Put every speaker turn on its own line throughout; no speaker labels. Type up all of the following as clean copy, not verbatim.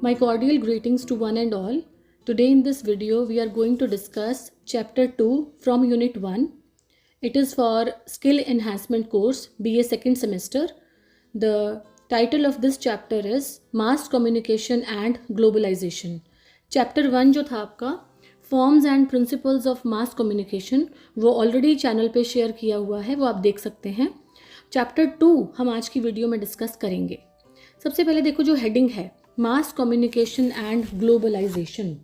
My cordial greetings to one and all. Today in this video we are going to discuss chapter 2 from unit 1. It is for skill enhancement course BA second semester. The title of this chapter is mass communication and globalization. Chapter 1 जो था आपका forms and principles of mass communication वो already channel पे share किया हुआ है, वो आप देख सकते हैं. चैप्टर 2 हम आज की वीडियो में डिस्कस करेंगे. सबसे पहले देखो जो हेडिंग है मास कम्युनिकेशन एंड ग्लोबलाइजेशन.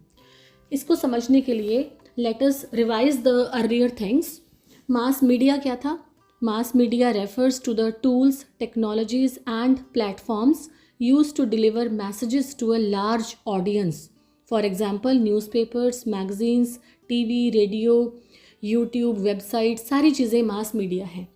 इसको समझने के लिए let us revise the earlier things. Mass media क्या था? Mass media refers to the tools, technologies and platforms used to deliver messages to a large audience. For example newspapers, magazines, TV, radio, YouTube, website, सारी चीज़ें mass media हैं.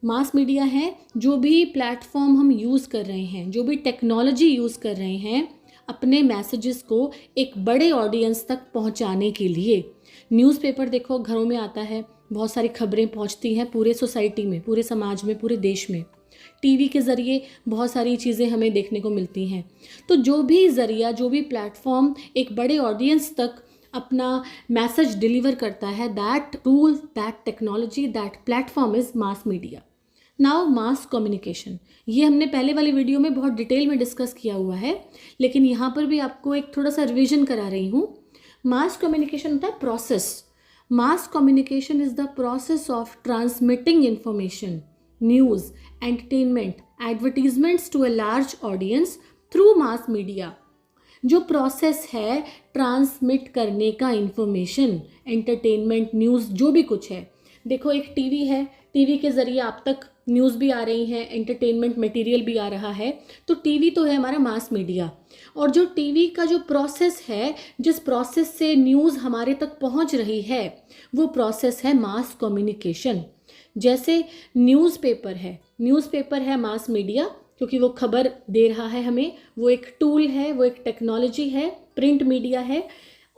Mass media है जो भी platform हम use कर रहे हैं, जो भी टेक्नोलॉजी यूज़ कर रहे हैं अपने मैसेजेस को एक बड़े ऑडियंस तक पहुंचाने के लिए. न्यूज़पेपर देखो घरों में आता है, बहुत सारी खबरें पहुंचती हैं पूरे सोसाइटी में, पूरे समाज में, पूरे देश में. टीवी के ज़रिए बहुत सारी चीज़ें हमें देखने को मिलती हैं. तो जो भी ज़रिया, जो भी प्लेटफॉर्म एक बड़े ऑडियंस तक अपना मैसेज डिलीवर करता है, that tool, that technology, that platform is mass media. Now mass communication, ये हमने पहले वाली वीडियो में बहुत डिटेल में डिस्कस किया हुआ है, लेकिन यहाँ पर भी आपको एक थोड़ा सा रिविजन करा रही हूँ. मास कम्युनिकेशन होता है process. Mass communication is the process of transmitting information, news, entertainment, advertisements to a large audience through mass media. जो प्रोसेस है ट्रांसमिट करने का इंफॉर्मेशन, एंटरटेनमेंट, न्यूज़, जो भी कुछ है. देखो एक टीवी है, टीवी के ज़रिए आप तक न्यूज़ भी आ रही हैं, एंटरटेनमेंट मटेरियल भी आ रहा है. तो टीवी तो है हमारा मास मीडिया. और जो टीवी का जो प्रोसेस है, जिस प्रोसेस से न्यूज़ हमारे तक पहुंच रही है, वो प्रोसेस है मास कम्युनिकेशन. जैसे न्यूज़पेपर है मास मीडिया, क्योंकि वो खबर दे रहा है हमें, वो एक टूल है, वो एक टेक्नोलॉजी है, प्रिंट मीडिया है.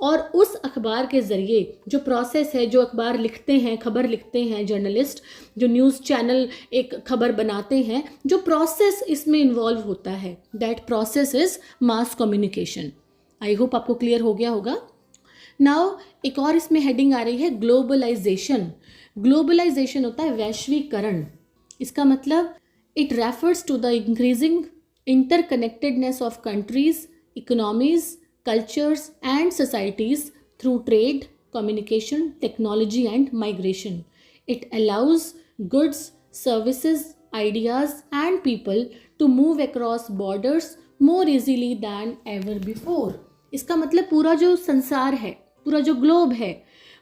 और उस अखबार के ज़रिए जो प्रोसेस है, जो अखबार लिखते हैं, खबर लिखते हैं जर्नलिस्ट, जो न्यूज़ चैनल एक खबर बनाते हैं, जो प्रोसेस इसमें इन्वॉल्व होता है, that process is mass communication. I hope आपको क्लियर हो गया होगा. नाउ एक और इसमें हेडिंग आ रही है ग्लोबलाइजेशन. ग्लोबलाइजेशन होता है वैश्वीकरण. इसका मतलब it refers to the increasing interconnectedness of countries, economies, cultures and societies through trade, communication, technology and migration. It allows goods, services, ideas and people to move across borders more easily than ever before. इसका मतलब पूरा जो संसार है, पूरा जो globe है,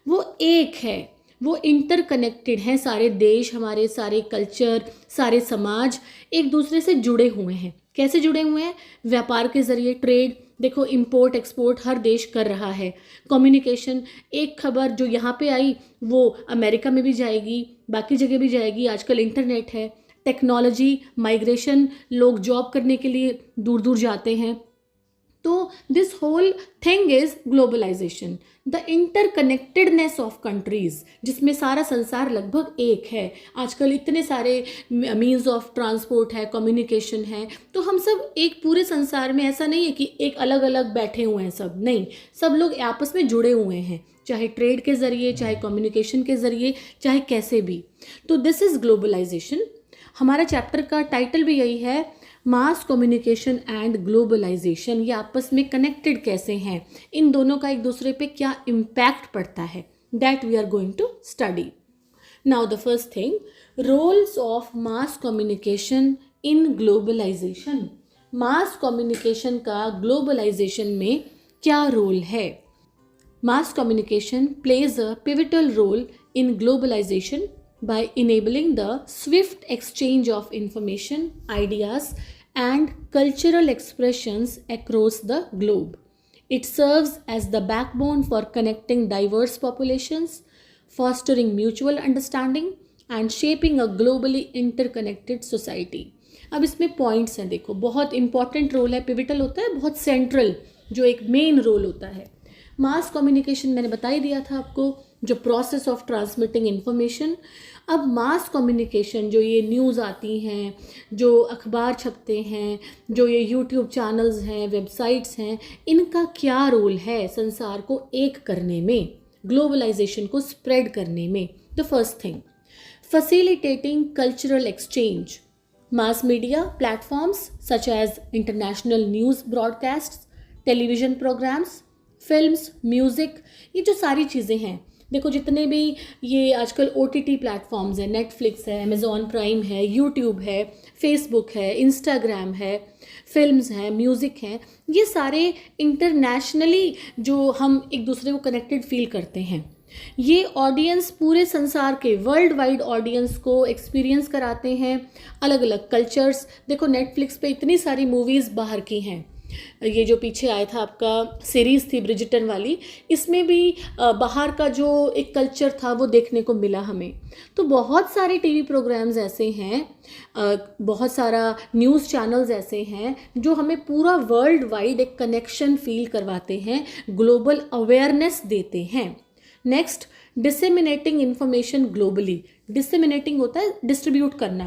वो एक है, वो इंटरकनेक्टेड है. सारे देश, हमारे सारे कल्चर, सारे समाज एक दूसरे से जुड़े हुए हैं. कैसे जुड़े हुए हैं? व्यापार के ज़रिए, ट्रेड. देखो इंपोर्ट एक्सपोर्ट हर देश कर रहा है. कम्युनिकेशन, एक खबर जो यहाँ पे आई वो अमेरिका में भी जाएगी, बाकी जगह भी जाएगी. आजकल इंटरनेट है. टेक्नोलॉजी, माइग्रेशन, लोग जॉब करने के लिए दूर दूर जाते हैं. तो this whole thing is globalisation, the interconnectedness of countries, जिसमें सारा संसार लगभग एक है. आजकल इतने सारे मीन्स ऑफ ट्रांसपोर्ट है, कम्युनिकेशन है, तो हम सब एक पूरे संसार में, ऐसा नहीं है कि एक अलग अलग बैठे हुए हैं सब, नहीं, सब लोग आपस में जुड़े हुए हैं, चाहे ट्रेड के ज़रिए, चाहे कम्युनिकेशन के ज़रिए, चाहे कैसे भी. तो दिस इज़ ग्लोबलाइजेशन. हमारा चैप्टर का टाइटल भी यही है, मास कम्युनिकेशन एंड ग्लोबलाइजेशन. ये आपस में कनेक्टेड कैसे हैं, इन दोनों का एक दूसरे पे क्या इम्पैक्ट पड़ता है, that we are going to study. Now the first thing, roles of mass communication in globalisation. Mass communication का ग्लोबलाइजेशन में क्या रोल है? Mass communication plays a pivotal role in globalisation by enabling the swift exchange of information, ideas, and cultural expressions across the globe. It serves as the backbone for connecting diverse populations, fostering mutual understanding, and shaping a globally interconnected society. अब इसमें points हैं, देखो बहुत important role है, pivotal होता है, बहुत central, जो एक मेन रोल होता है. मास कम्युनिकेशन मैंने बता ही दिया था आपको, जो प्रोसेस ऑफ ट्रांसमिटिंग इंफॉर्मेशन। अब मास कम्युनिकेशन, जो ये न्यूज़ आती हैं, जो अखबार छपते हैं, जो ये यूट्यूब चैनल्स हैं, वेबसाइट्स हैं, इनका क्या रोल है संसार को एक करने में, ग्लोबलाइजेशन को स्प्रेड करने में? The first thing, facilitating cultural exchange. Mass media platforms such as international news broadcasts, television programs, films, music, ये जो सारी चीज़ें हैं, देखो जितने भी ये आजकल OTT प्लेटफॉर्म्स हैं, नेटफ्लिक्स है, अमेज़ॉन प्राइम है, यूट्यूब है, फेसबुक है, इंस्टाग्राम है, फिल्म्स हैं, म्यूज़िक हैं, ये सारे इंटरनेशनली जो हम एक दूसरे को कनेक्टेड फील करते हैं, ये ऑडियंस पूरे संसार के वर्ल्ड वाइड ऑडियंस को एक्सपीरियंस कराते हैं अलग अलग कल्चर्स। देखो नेटफ्लिक्स पे इतनी सारी मूवीज़ बाहर की हैं, ये जो पीछे आया था आपका सीरीज़ थी ब्रिजिटन वाली, इसमें भी बाहर का जो एक कल्चर था वो देखने को मिला हमें। तो बहुत सारे टीवी प्रोग्राम्स ऐसे हैं, बहुत सारा न्यूज़ चैनल्स ऐसे हैं जो हमें पूरा वर्ल्ड वाइड एक कनेक्शन फील करवाते हैं, ग्लोबल अवेयरनेस देते हैं। Next, disseminating information globally. Disseminating होता है डिस्ट्रीब्यूट करना।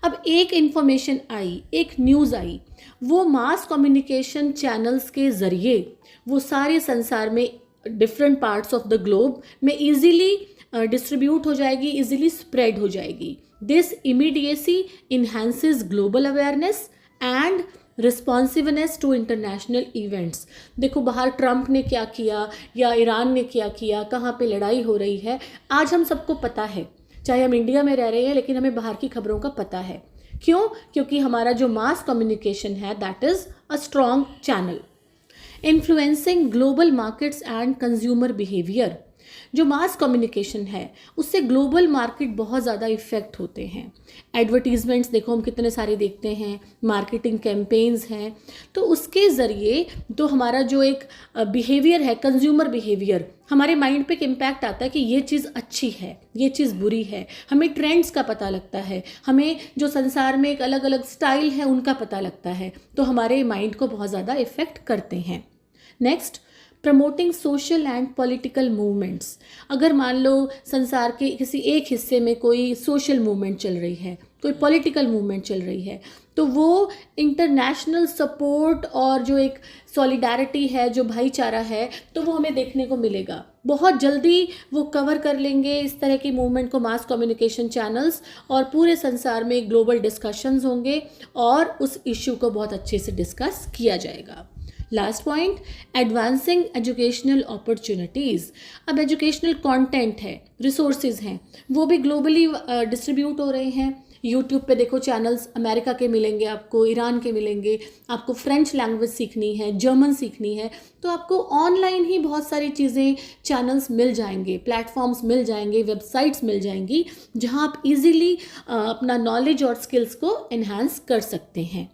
अब एक इंफॉर्मेशन आई, एक न्यूज़ आई, वो मास कम्युनिकेशन चैनल्स के ज़रिए वो सारे संसार में different parts of the globe में इजीली डिस्ट्रीब्यूट हो जाएगी, इजीली स्प्रेड हो जाएगी। This immediacy enhances global awareness and responsiveness to international events. देखो बाहर ट्रंप ने क्या किया या ईरान ने क्या किया, कहाँ पे लड़ाई हो रही है, आज हम सबको पता है, चाहे हम इंडिया में रह रहे हैं लेकिन हमें बाहर की खबरों का पता है। क्यों? क्योंकि हमारा जो मास कम्युनिकेशन है that is a strong channel. Influencing global markets and consumer behaviour. जो मास कम्युनिकेशन है उससे ग्लोबल मार्केट बहुत ज़्यादा इफ़ेक्ट होते हैं। एडवर्टीज़मेंट्स देखो हम कितने सारे देखते हैं, मार्केटिंग कैंपेन्स हैं, तो उसके ज़रिए तो हमारा जो एक बिहेवियर है, कंज्यूमर बिहेवियर, हमारे माइंड पे एक इम्पैक्ट आता है कि ये चीज़ अच्छी है, ये चीज़ बुरी है, हमें ट्रेंड्स का पता लगता है, हमें जो संसार में एक अलग अलग स्टाइल है उनका पता लगता है, तो हमारे माइंड को बहुत ज़्यादा इफ़ेक्ट करते हैं। Next, promoting social and political movements. अगर मान लो संसार के किसी एक हिस्से में कोई सोशल मूवमेंट चल रही है, कोई पॉलिटिकल मूवमेंट चल रही है, तो वो इंटरनेशनल सपोर्ट और जो एक सॉलिडारिटी है, जो भाईचारा है, तो वो हमें देखने को मिलेगा। बहुत जल्दी वो कवर कर लेंगे इस तरह की मूवमेंट को मास कम्युनिकेशन चैनल्स, और पूरे संसार में ग्लोबल डिस्कशंस होंगे और उस इश्यू को बहुत अच्छे से डिस्कस किया जाएगा। Last point, advancing educational opportunities. अब एजुकेशनल कंटेंट है, रिसोर्सेज हैं, वो भी ग्लोबली डिस्ट्रीब्यूट हो रहे हैं। यूट्यूब पे देखो चैनल्स अमेरिका के मिलेंगे आपको, ईरान के मिलेंगे, आपको फ्रेंच लैंग्वेज सीखनी है, जर्मन सीखनी है, तो आपको ऑनलाइन ही बहुत सारी चीज़ें, चैनल्स मिल जाएंगे, प्लेटफॉर्म्स मिल जाएंगे, वेबसाइट्स मिल जाएंगी, जहाँ आप इजीली अपना नॉलेज और स्किल्स को एनहांस कर सकते हैं।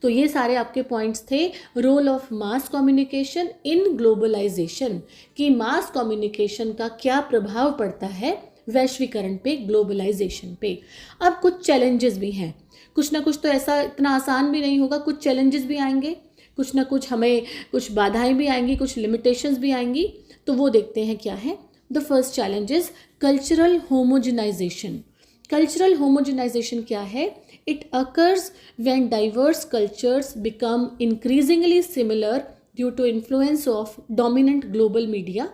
तो ये सारे आपके पॉइंट्स थे role of mass communication in globalisation, कि मास कम्युनिकेशन का क्या प्रभाव पड़ता है वैश्वीकरण पे, ग्लोबलाइजेशन पे। अब कुछ चैलेंजेस भी हैं, कुछ ना कुछ तो ऐसा इतना आसान भी नहीं होगा, कुछ चैलेंजेस भी आएंगे, कुछ ना कुछ हमें कुछ बाधाएं भी आएंगी, कुछ लिमिटेशंस भी आएंगी, तो वो देखते हैं क्या है। The first challenge is cultural homogenisation. Cultural homogenisation क्या है? It occurs when diverse cultures become increasingly similar due to influence of dominant global media.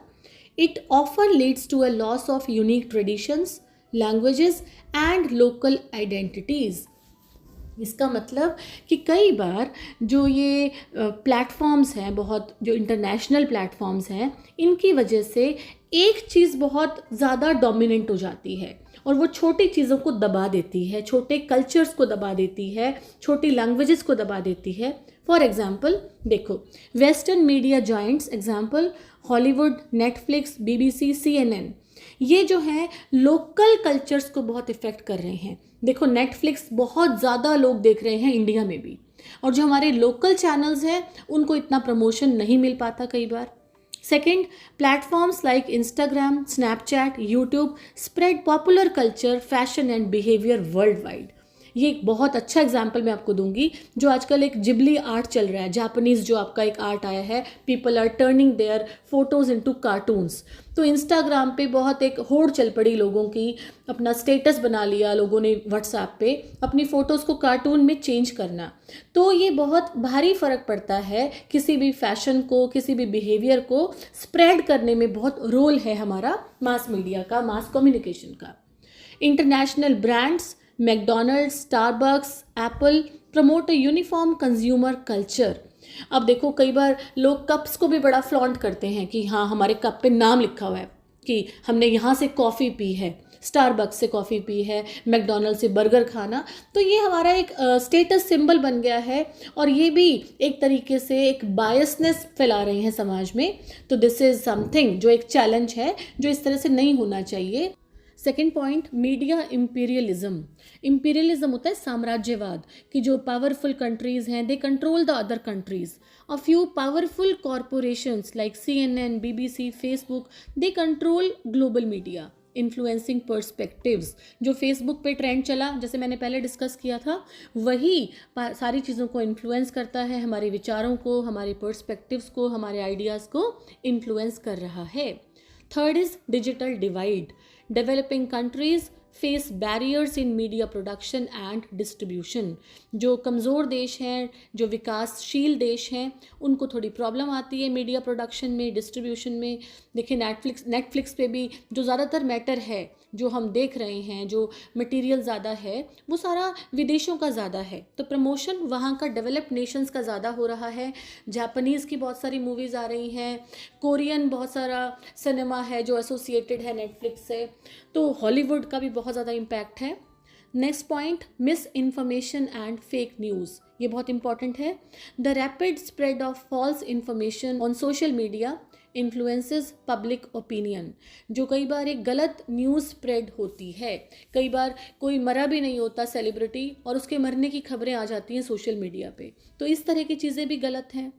It often leads to a loss of unique traditions, languages and local identities. इसका मतलब कि कई बार जो ये platforms हैं, बहुत जो इंटरनेशनल प्लेटफॉर्म्स हैं, इनकी वजह से एक चीज़ बहुत ज़्यादा डोमिनेंट हो जाती है और वो छोटी चीज़ों को दबा देती है, छोटे कल्चर्स को दबा देती है, छोटी लैंग्वेजेस को दबा देती है। फॉर एग्जाम्पल देखो, western media joints, example Hollywood, Netflix, BBC, CNN, ये जो हैं लोकल कल्चर्स को बहुत इफ़ेक्ट कर रहे हैं। देखो नेटफ्लिक्स बहुत ज़्यादा लोग देख रहे हैं इंडिया में भी, और जो हमारे लोकल चैनल्स हैं उनको इतना प्रमोशन नहीं मिल पाता कई बार। Second, platforms like Instagram, Snapchat, YouTube spread popular culture, fashion and behavior worldwide. ये एक बहुत अच्छा एग्जाम्पल मैं आपको दूंगी, जो आजकल एक जिबली आर्ट चल रहा है, जापानीज जो आपका एक आर्ट आया है, people are turning their photos into cartoons. तो इंस्टाग्राम पे बहुत एक होड़ चल पड़ी लोगों की, अपना स्टेटस बना लिया लोगों ने व्हाट्सएप पे, अपनी फ़ोटोज़ को कार्टून में चेंज करना। तो ये बहुत भारी फ़र्क पड़ता है, किसी भी फैशन को, किसी भी बिहेवियर को स्प्रेड करने में बहुत रोल है हमारा मास मीडिया का, मास कम्युनिकेशन का। International brands, McDonald's, Starbucks, Apple promote a uniform consumer culture. अब देखो कई बार लोग कप्स को भी बड़ा फ्लॉन्ट करते हैं कि हाँ हमारे कप पे नाम लिखा हुआ है कि हमने यहाँ से कॉफ़ी पी है, स्टारबक्स से कॉफ़ी पी है, मैकडोनल्ड से बर्गर खाना। तो ये हमारा एक स्टेटस सिंबल बन गया है, और ये भी एक तरीके से एक बायसनेस फैला रहे हैं समाज में। तो दिस इज़ समथिंग जो एक चैलेंज है, जो इस तरह से नहीं होना चाहिए। Second point, media imperialism. Imperialism होता है साम्राज्यवाद, कि जो पावरफुल कंट्रीज़ हैं they control the other countries. A few powerful corporations like CNN, BBC, Facebook, they control global media influencing perspectives. जो फेसबुक पे ट्रेंड चला, जैसे मैंने पहले डिस्कस किया था, वही सारी चीज़ों को इन्फ्लुएंस करता है, हमारे विचारों को, हमारे पर्सपेक्टिव्स को, हमारे आइडियाज़ को इन्फ्लुएंस कर रहा है। Third is digital divide. Developing countries face barriers in media production and distribution. जो कमज़ोर देश हैं, जो विकासशील देश हैं, उनको थोड़ी प्रॉब्लम आती है मीडिया प्रोडक्शन में, डिस्ट्रीब्यूशन में। देखिए नेटफ्लिक्स पे भी जो ज़्यादातर मैटर है, जो हम देख रहे हैं, जो मटेरियल ज़्यादा है, वो सारा विदेशों का ज़्यादा है। तो प्रमोशन वहाँ का डेवलप्ड नेशंस का ज़्यादा हो रहा है। जापानीज़ की बहुत सारी मूवीज़ आ रही हैं, कोरियन बहुत सारा सिनेमा है जो एसोसिएटेड है नेटफ्लिक्स से। तो हॉलीवुड का भी बहुत ज़्यादा इम्पैक्ट है। Next point, misinformation and fake news. ये बहुत इंपॉर्टेंट है। The rapid spread of false information on social media influences public opinion. जो कई बार एक गलत न्यूज़ स्प्रेड होती है, कई बार कोई मरा भी नहीं होता सेलिब्रिटी, और उसके मरने की खबरें आ जाती हैं सोशल मीडिया पे। तो इस तरह की चीज़ें भी गलत हैं।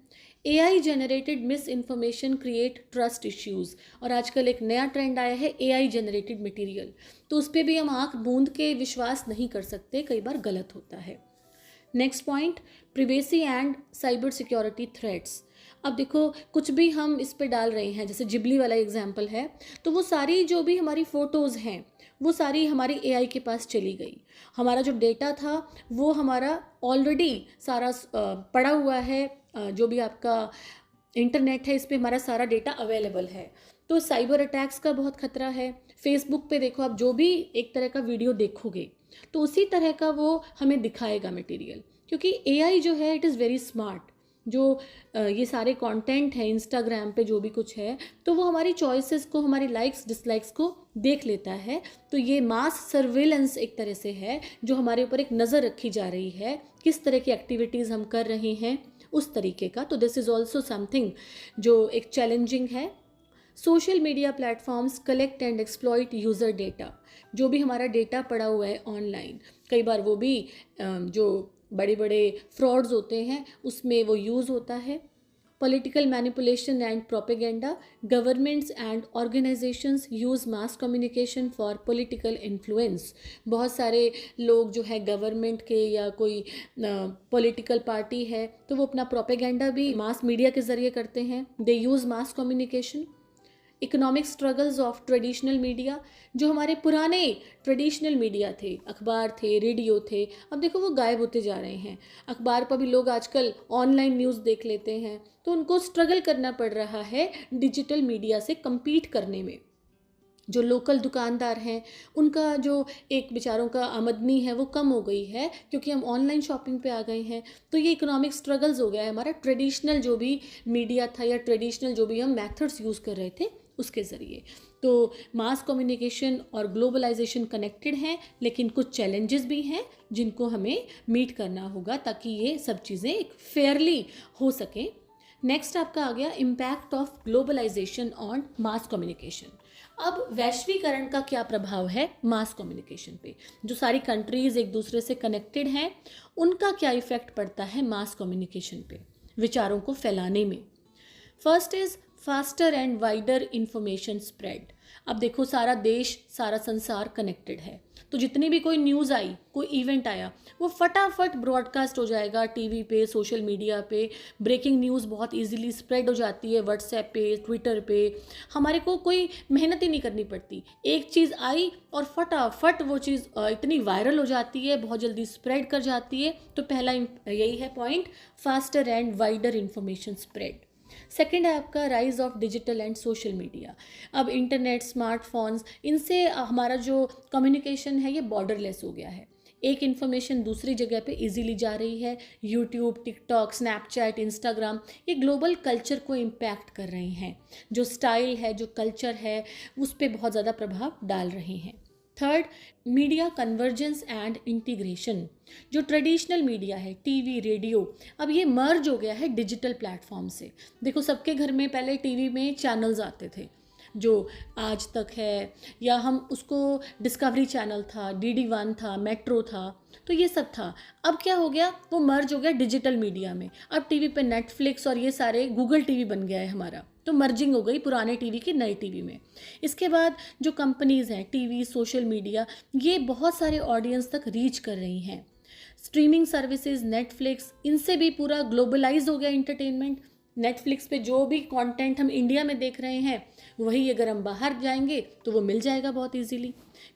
AI generated miss information create trust issues. और आजकल एक नया ट्रेंड आया है AI जनरेटेड मटेरियल, तो उस पर भी हम आँख बूंद के विश्वास नहीं कर सकते, कई बार गलत होता है। Next point, privacy and cyber security threats. अब देखो कुछ भी हम इस पे डाल रहे हैं, जैसे जिबली वाला एग्जाम्पल है, तो वो सारी जो भी हमारी फ़ोटोज़ हैं वो सारी हमारी AI के पास चली गई। हमारा जो डेटा था वो हमारा ऑलरेडी सारा पड़ा हुआ है, जो भी आपका इंटरनेट है इस पर हमारा सारा डेटा अवेलेबल है। तो साइबर अटैक्स का बहुत खतरा है। फेसबुक पे देखो आप जो भी एक तरह का वीडियो देखोगे तो उसी तरह का वो हमें दिखाएगा मटेरियल, क्योंकि AI जो है इट इज़ वेरी स्मार्ट। जो ये सारे कंटेंट है इंस्टाग्राम पे जो भी कुछ है, तो वो हमारी चॉइसेस को, हमारी लाइक्स डिसलाइक्स को देख लेता है। तो ये मास सर्विलेंस एक तरह से है, जो हमारे ऊपर एक नज़र रखी जा रही है, किस तरह की एक्टिविटीज़ हम कर रहे हैं उस तरीके का। तो दिस इज़ ऑल्सो समथिंग जो एक चैलेंजिंग है। Social media platforms collect and exploit user data. जो भी हमारा डेटा पड़ा हुआ है ऑनलाइन, कई बार वो भी जो बड़े बड़े फ्रॉड्स होते हैं उसमें वो यूज़ होता है। Political manipulation and propaganda. Governments and organisations use mass communication for political influence. बहुत सारे लोग जो है गवर्नमेंट के या कोई पॉलिटिकल पार्टी है, तो वो अपना प्रोपेगेंडा भी मास मीडिया के ज़रिए करते हैं। They use mass communication. Economic struggles of traditional media. जो हमारे पुराने ट्रेडिशनल मीडिया थे, अखबार थे, रेडियो थे, अब देखो वो गायब होते जा रहे हैं। अखबार पर भी लोग आजकल ऑनलाइन न्यूज़ देख लेते हैं, तो उनको स्ट्रगल करना पड़ रहा है डिजिटल मीडिया से compete करने में। जो लोकल दुकानदार हैं उनका जो एक बेचारों का आमदनी है वो कम हो गई है, क्योंकि हम ऑनलाइन शॉपिंग पे आ गए हैं। तो ये इकोनॉमिक स्ट्रगल्स हो गया है हमारा ट्रेडिशनल जो भी मीडिया था या ट्रेडिशनल जो भी हम मेथड्स यूज़ कर रहे थे उसके ज़रिए। तो मास कम्युनिकेशन और ग्लोबलाइजेशन कनेक्टेड हैं, लेकिन कुछ चैलेंजेस भी हैं जिनको हमें मीट करना होगा ताकि ये सब चीज़ें एक फेयरली हो सकें। नेक्स्ट आपका आ गया impact of globalisation on mass communication. अब वैश्वीकरण का क्या प्रभाव है मास कम्युनिकेशन पे। जो सारी कंट्रीज़ एक दूसरे से कनेक्टेड हैं उनका क्या इफ़ेक्ट पड़ता है मास कम्युनिकेशन पे, विचारों को फैलाने में। First is faster and wider information spread. अब देखो सारा देश सारा संसार कनेक्टेड है, तो जितनी भी कोई न्यूज़ आई, कोई इवेंट आया, वो फटाफट ब्रॉडकास्ट हो जाएगा टीवी पे, सोशल मीडिया पे। ब्रेकिंग न्यूज़ बहुत इजीली स्प्रेड हो जाती है व्हाट्सएप पे, ट्विटर पे। हमारे को कोई मेहनत ही नहीं करनी पड़ती, एक चीज़ आई और फटाफट वो चीज़ इतनी वायरल हो जाती है, बहुत जल्दी स्प्रेड कर जाती है। तो पहला यही है point, faster and wider information spread. Second है आपका rise of digital and social media. अब इंटरनेट, स्मार्टफोन्स, इनसे हमारा जो कम्युनिकेशन है ये बॉर्डरलेस हो गया है। एक इन्फॉर्मेशन दूसरी जगह पे इजीली जा रही है। यूट्यूब, टिकटॉक, स्नैपचैट, इंस्टाग्राम ये ग्लोबल कल्चर को इम्पैक्ट कर रहे हैं। जो स्टाइल है, जो कल्चर है, उस पर बहुत ज़्यादा प्रभाव डाल रहे हैं। Third, media convergence and integration. जो ट्रेडिशनल मीडिया है, टीवी, रेडियो, अब ये मर्ज हो गया है डिजिटल प्लेटफॉर्म से। देखो सबके घर में पहले टीवी में चैनल्स आते थे, जो आज तक है, या हम उसको डिस्कवरी चैनल था, DD1 था, मेट्रो था, तो ये सब था। अब क्या हो गया, वो मर्ज हो गया डिजिटल मीडिया में। अब टीवी पे नेटफ्लिक्स और ये सारे, गूगल टीवी बन गया है हमारा, तो मर्जिंग हो गई पुराने टीवी की नए टीवी में। इसके बाद जो कंपनीज़ हैं, टीवी, सोशल मीडिया, ये बहुत सारे ऑडियंस तक रीच कर रही हैं। स्ट्रीमिंग सर्विसेज, नेटफ्लिक्स, इनसे भी पूरा ग्लोबलाइज हो गया एंटरटेनमेंट। नेटफ्लिक्स पे जो भी कंटेंट हम इंडिया में देख रहे हैं, वही अगर हम बाहर जाएंगे तो वो मिल जाएगा बहुत easily.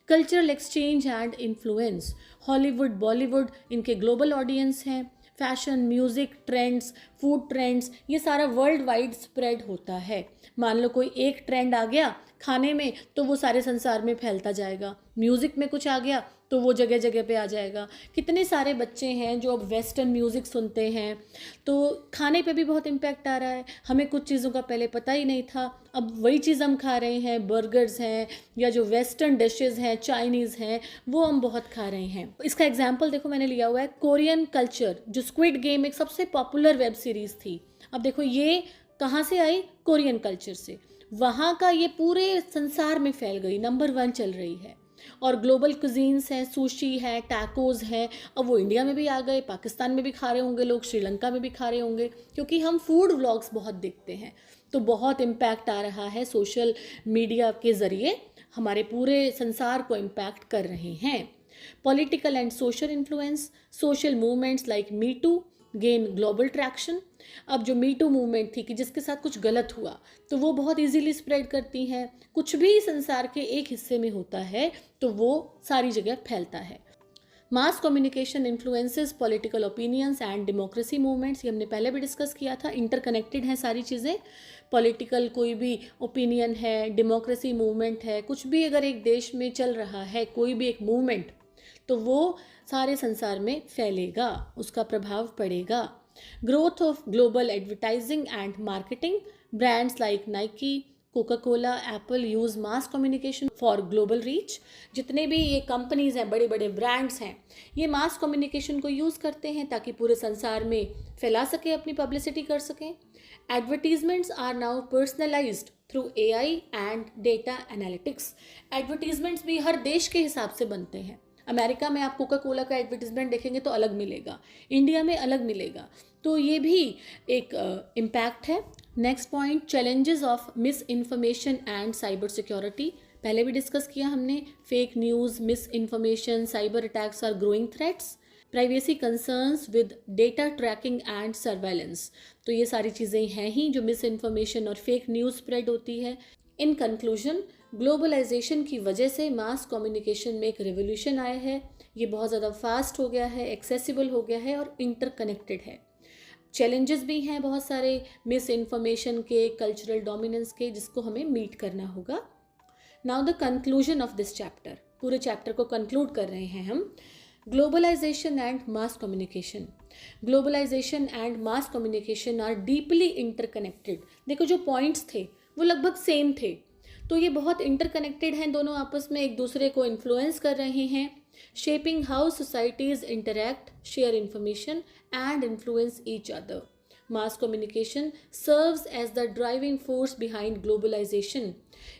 Cultural exchange and influence, Hollywood, Bollywood, इनके ग्लोबल ऑडियंस हैं। Fashion, music, trends, food trends, ये सारा वर्ल्ड वाइड स्प्रेड होता है। मान लो कोई एक ट्रेंड आ गया खाने में, तो वो सारे संसार में फैलता जाएगा। म्यूज़िक में कुछ आ गया तो वो जगह जगह पे आ जाएगा। कितने सारे बच्चे हैं जो अब वेस्टर्न म्यूज़िक सुनते हैं, तो खाने पे भी बहुत इम्पैक्ट आ रहा है। हमें कुछ चीज़ों का पहले पता ही नहीं था, अब वही चीज़ हम खा रहे हैं। बर्गर्स हैं या जो वेस्टर्न डिशेज़ हैं, चाइनीज़ हैं, वो हम बहुत खा रहे हैं। इसका एग्जाम्पल देखो मैंने लिया हुआ है कोरियन कल्चर। जो स्क्विड गेम एक सबसे पॉपुलर वेब सीरीज़ थी, अब देखो ये कहाँ से आई, कोरियन कल्चर से। वहाँ का ये पूरे संसार में फैल गई, नंबर 1 चल रही है। और ग्लोबल कुजीन्स हैं, सुशी है, टैकोज़ हैं, अब वो इंडिया में भी आ गए, पाकिस्तान में भी खा रहे होंगे लोग, श्रीलंका में भी खा रहे होंगे, क्योंकि हम फूड व्लॉग्स बहुत देखते हैं। तो बहुत इम्पैक्ट आ रहा है, सोशल मीडिया के ज़रिए हमारे पूरे संसार को इम्पैक्ट कर रहे हैं। Political and social influence, social movements like me too gain global traction. अब जो मी टू मूवमेंट थी कि जिसके साथ कुछ गलत हुआ, तो वो बहुत इजीली स्प्रेड करती हैं। कुछ भी संसार के एक हिस्से में होता है तो वो सारी जगह फैलता है। Mass communication influences political opinions and democracy movements, ये हमने पहले भी डिस्कस किया था। इंटरकनेक्टेड हैं सारी चीज़ें। पॉलिटिकल कोई भी ओपिनियन है, डेमोक्रेसी मूवमेंट है, कुछ भी अगर एक देश में चल रहा है, कोई भी एक मूवमेंट, तो वो सारे संसार में फैलेगा, उसका प्रभाव पड़ेगा। Growth of global advertising and marketing, brands like Nike, Coca Cola, Apple use mass communication for global reach. जितने भी ये कंपनीज़ हैं, बड़े बड़े ब्रांड्स हैं, ये मास कम्युनिकेशन को यूज़ करते हैं ताकि पूरे संसार में फैला सके, अपनी पब्लिसिटी कर सकें। Advertisements are now personalised through AI and data analytics. Advertisements भी हर देश के हिसाब से बनते हैं। अमेरिका में आप कोका कोला का एडवर्टीजमेंट देखेंगे तो अलग मिलेगा, इंडिया में अलग मिलेगा, तो ये भी एक इम्पैक्ट है। Next point, challenges of misinformation and cyber security. पहले भी डिस्कस किया हमने, fake news, misinformation, cyber attacks are growing threats. Privacy concerns with data tracking and surveillance, तो ये सारी चीज़ें हैं ही जो मिस इन्फॉर्मेशन और फेक न्यूज़ स्प्रेड होती है। इन कंक्लूजन, ग्लोबलाइजेशन की वजह से मास कम्युनिकेशन में एक रेवोल्यूशन आया है। ये बहुत ज़्यादा फास्ट हो गया है, एक्सेसिबल हो गया है और इंटरकनेक्टेड है। चैलेंजेस भी हैं बहुत सारे, मिस इन्फॉर्मेशन के, कल्चरल डोमिनेंस के, जिसको हमें मीट करना होगा। Now the conclusion of this chapter, पूरे चैप्टर को कंक्लूड कर रहे हैं हम। Globalisation and mass communication. Globalisation and mass communication are deeply interconnected. देखो जो पॉइंट्स थे वो लगभग सेम थे, तो ये बहुत इंटरकनेक्टेड हैं, दोनों आपस में एक दूसरे को इन्फ्लुएंस कर रहे हैं। Shaping how societies interact, share information and influence each other. Mass communication serves as the driving force behind globalisation.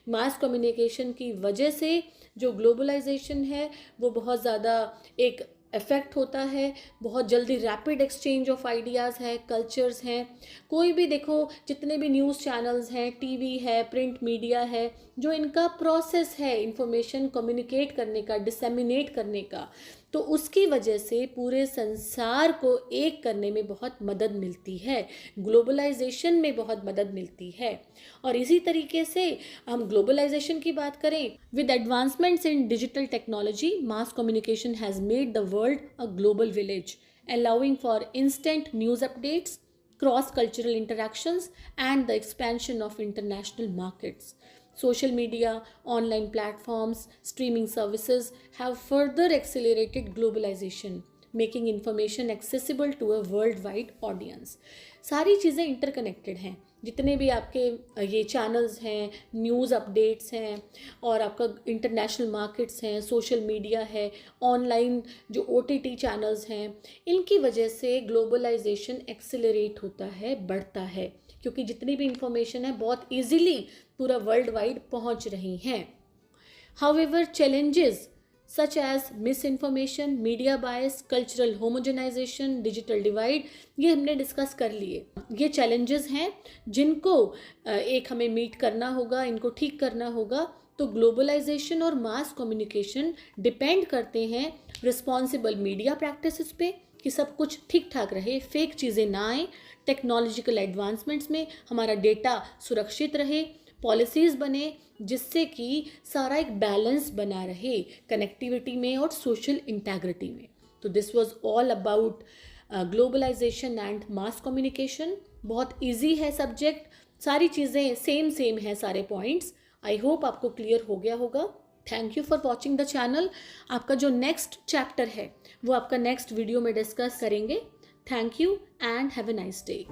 Mass communication की वजह से जो ग्लोबलाइजेशन है वो बहुत ज़्यादा एक इफ़ेक्ट होता है, बहुत जल्दी रैपिड एक्सचेंज ऑफ आइडियाज़ है, कल्चर्स हैं। कोई भी देखो, जितने भी न्यूज़ चैनल्स हैं, टीवी है, प्रिंट मीडिया है, जो इनका प्रोसेस है इंफॉर्मेशन कम्युनिकेट करने का, डिसेमिनेट करने का, तो उसकी वजह से पूरे संसार को एक करने में बहुत मदद मिलती है, ग्लोबलाइजेशन में बहुत मदद मिलती है। और इसी तरीके से हम ग्लोबलाइजेशन की बात करें, with advancements in digital technology, mass communication has made the world a global village, allowing for instant news updates, cross-cultural interactions, and the expansion of international markets. Social media, online platforms, streaming services have further accelerated globalization, making information accessible to a worldwide audience. सारी चीज़ें interconnected हैं, जितने भी आपके ये channels हैं, news updates हैं, और आपका इंटरनेशनल मार्केट्स हैं, सोशल मीडिया है, ऑनलाइन जो OTT चैनल्स हैं, इनकी वजह से ग्लोबलाइजेशन एक्सेलरेट होता है, बढ़ता है, क्योंकि जितनी भी इंफॉर्मेशन है बहुत इजीली पूरा वर्ल्ड वाइड पहुंच रही हैं। However challenges such as misinformation, media bias, cultural homogenization, digital divide, ये हमने डिस्कस कर लिए। ये चैलेंजेस हैं जिनको एक हमें मीट करना होगा, इनको ठीक करना होगा। तो ग्लोबलाइजेशन और मास कम्युनिकेशन डिपेंड करते हैं रिस्पॉन्सिबल मीडिया प्रैक्टिसेस पे, कि सब कुछ ठीक ठाक रहे, फेक चीज़ें ना आए, टेक्नोलॉजिकल एडवांसमेंट्स में हमारा डेटा सुरक्षित रहे, पॉलिसीज़ बने जिससे कि सारा एक बैलेंस बना रहे कनेक्टिविटी में और सोशल इंटेग्रिटी में। तो this was all about globalisation and mass communication. बहुत इजी है सब्जेक्ट, सारी चीज़ें सेम है, सारे पॉइंट्स। आई होप आपको क्लियर हो गया होगा। Thank you for watching the channel. आपका जो नेक्स्ट चैप्टर है वो आपका नेक्स्ट वीडियो में डिस्कस करेंगे। Thank you and have a nice day.